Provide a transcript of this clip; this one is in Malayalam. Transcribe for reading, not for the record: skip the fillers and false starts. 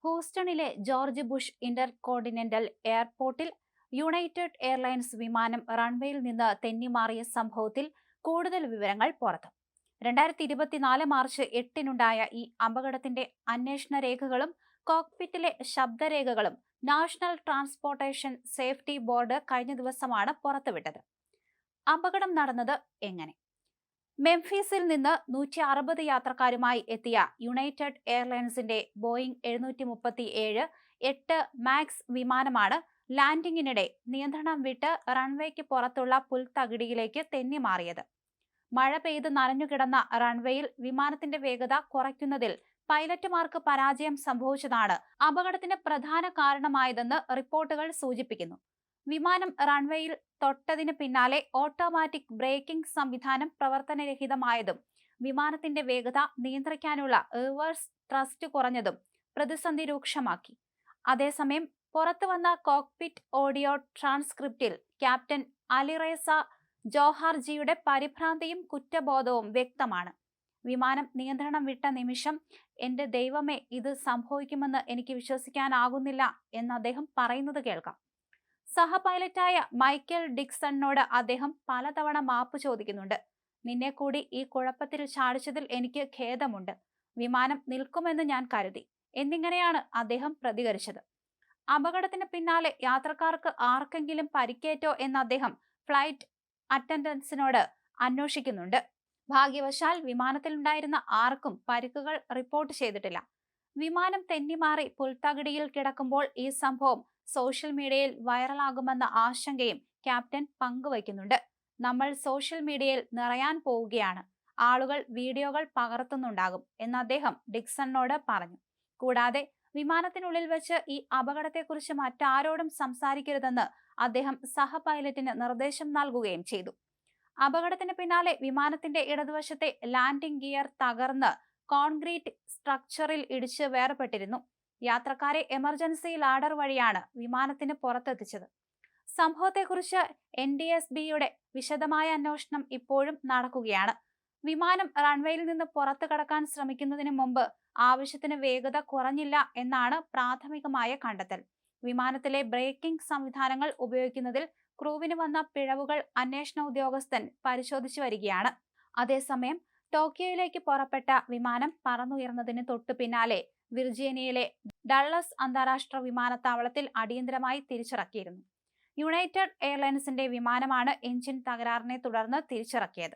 ഹൂസ്റ്റണിലെ ജോർജ് ബുഷ് ഇന്റർകോണ്ടിനെന്റൽ എയർപോർട്ടിൽ യുണൈറ്റഡ് എയർലൈൻസ് വിമാനം റൺവേയിൽ നിന്ന് തെന്നിമാറിയ സംഭവത്തിൽ കൂടുതൽ വിവരങ്ങൾ പുറത്തു. 2024 മാർച്ച് 8-നുണ്ടായ ഈ അപകടത്തിന്റെ അന്വേഷണ രേഖകളും കോക്പിറ്റിലെ ശബ്ദരേഖകളും നാഷണൽ ട്രാൻസ്പോർട്ടേഷൻ സേഫ്റ്റി ബോർഡ് കഴിഞ്ഞ ദിവസമാണ് പുറത്തുവിട്ടത്. അപകടം നടന്നത് എങ്ങനെ? മെംഫീസിൽ നിന്ന് 160 യാത്രക്കാരുമായി എത്തിയ യുണൈറ്റഡ് എയർലൈൻസിന്റെ ബോയിംഗ് 737-8 മാക്സ് വിമാനമാണ് ലാൻഡിങ്ങിനിടെ നിയന്ത്രണം വിട്ട് റൺവേക്ക് പുറത്തുള്ള പുൽത്തകിടിയിലേക്ക് തെന്നിമാറിയത്. മഴ പെയ്ത് നനഞ്ഞുകിടന്ന റൺവേയിൽ വിമാനത്തിന്റെ വേഗത കുറയ്ക്കുന്നതിൽ പൈലറ്റുമാർക്ക് പരാജയം സംഭവിച്ചതാണ് അപകടത്തിന് പ്രധാന കാരണമായതെന്ന് റിപ്പോർട്ടുകൾ സൂചിപ്പിക്കുന്നു. വിമാനം റൺവേയിൽ തൊട്ടതിന് പിന്നാലെ ഓട്ടോമാറ്റിക് ബ്രേക്കിംഗ് സംവിധാനം പ്രവർത്തനരഹിതമായതും വിമാനത്തിന്റെ വേഗത നിയന്ത്രിക്കാനുള്ള റിവേഴ്സ് ത്രസ്റ്റ് കുറഞ്ഞതും പ്രതിസന്ധി രൂക്ഷമാക്കി. അതേസമയം പുറത്തുവന്ന കോക്പിറ്റ് ഓഡിയോ ട്രാൻസ്ക്രിപ്റ്റിൽ ക്യാപ്റ്റൻ അലിറേസ ജോഹാർജിയുടെ പരിഭ്രാന്തിയും കുറ്റബോധവും വ്യക്തമാണ്. വിമാനം നിയന്ത്രണം വിട്ട നിമിഷം "എന്റെ ദൈവമേ, ഇത് സംഭവിക്കുമെന്ന് എനിക്ക് വിശ്വസിക്കാനാകുന്നില്ല" എന്ന് അദ്ദേഹം പറയുന്നത് കേൾക്കാം. സഹ പൈലറ്റായ മൈക്കൽ ഡിക്സണിനോട് അദ്ദേഹം പലതവണ മാപ്പ് ചോദിക്കുന്നുണ്ട്. "നിന്നെ കൂടി ഈ കുഴപ്പത്തിൽ ചാടിച്ചതിൽ എനിക്ക് ഖേദമുണ്ട്. വിമാനം നിൽക്കുമെന്ന് ഞാൻ കരുതി" എന്നിങ്ങനെയാണ് അദ്ദേഹം പ്രതികരിച്ചത്. അപകടത്തിന് പിന്നാലെ യാത്രക്കാർക്ക് ആർക്കെങ്കിലും പരിക്കേറ്റോ എന്ന് അദ്ദേഹം ഫ്ലൈറ്റ് അറ്റൻഡൻസിനോട് അന്വേഷിക്കുന്നുണ്ട്. ഭാഗ്യവശാൽ വിമാനത്തിലുണ്ടായിരുന്ന ആർക്കും പരിക്കുകൾ റിപ്പോർട്ട് ചെയ്തിട്ടില്ല. വിമാനം തെന്നിമാറി പുൽത്തകിടിയിൽ കിടക്കുമ്പോൾ ഈ സംഭവം സോഷ്യൽ മീഡിയയിൽ വൈറലാകുമെന്ന ആശങ്കയും ക്യാപ്റ്റൻ പങ്കുവയ്ക്കുന്നുണ്ട്. "നമ്മൾ സോഷ്യൽ മീഡിയയിൽ നിറയാൻ പോവുകയാണ്. ആളുകൾ വീഡിയോകൾ പകർത്തുന്നുണ്ടാകും" എന്ന് അദ്ദേഹം ഡിക്സണിനോട് പറഞ്ഞു. കൂടാതെ വിമാനത്തിനുള്ളിൽ വെച്ച് ഈ അപകടത്തെക്കുറിച്ച് മറ്റാരോടും സംസാരിക്കരുതെന്ന് അദ്ദേഹം സഹ പൈലറ്റിന് നിർദ്ദേശം നൽകുകയും ചെയ്തു. അപകടത്തിന് പിന്നാലെ വിമാനത്തിന്റെ ഇടതുവശത്തെ ലാൻഡിംഗ് ഗിയർ തകർന്ന് കോൺക്രീറ്റ് സ്ട്രക്ചറിൽ ഇടിച്ച് വേർപെട്ടിരുന്നു. യാത്രക്കാരെ എമർജൻസി ലാഡർ വഴിയാണ് വിമാനത്തിന് പുറത്തെത്തിച്ചത്. സംഭവത്തെക്കുറിച്ച് NTSBയുടെ വിശദമായ അന്വേഷണം ഇപ്പോഴും നടക്കുകയാണ്. വിമാനം റൺവേയിൽ നിന്ന് പുറത്തു കടക്കാൻ ശ്രമിക്കുന്നതിന് മുമ്പ് ആവശ്യത്തിന് വേഗത കുറഞ്ഞില്ല എന്നാണ് പ്രാഥമികമായ കണ്ടെത്തൽ. വിമാനത്തിലെ ബ്രേക്കിംഗ് സംവിധാനങ്ങൾ ഉപയോഗിക്കുന്നതിൽ ക്രൂവിന് വന്ന പിഴവുകൾ അന്വേഷണ ഉദ്യോഗസ്ഥൻ പരിശോധിച്ചു വരികയാണ്. അതേസമയം ടോക്കിയോയിലേക്ക് പുറപ്പെട്ട വിമാനം പറന്നുയർന്നതിന് തൊട്ടു പിന്നാലെ വിർജീനിയയിലെ ഡള്ളസ് അന്താരാഷ്ട്ര വിമാനത്താവളത്തിൽ അടിയന്തരമായി തിരിച്ചിറക്കിയിരുന്നു. യുണൈറ്റഡ് എയർലൈൻസിന്റെ വിമാനമാണ് എഞ്ചിൻ തകരാറിനെ തുടർന്ന് തിരിച്ചിറക്കിയത്.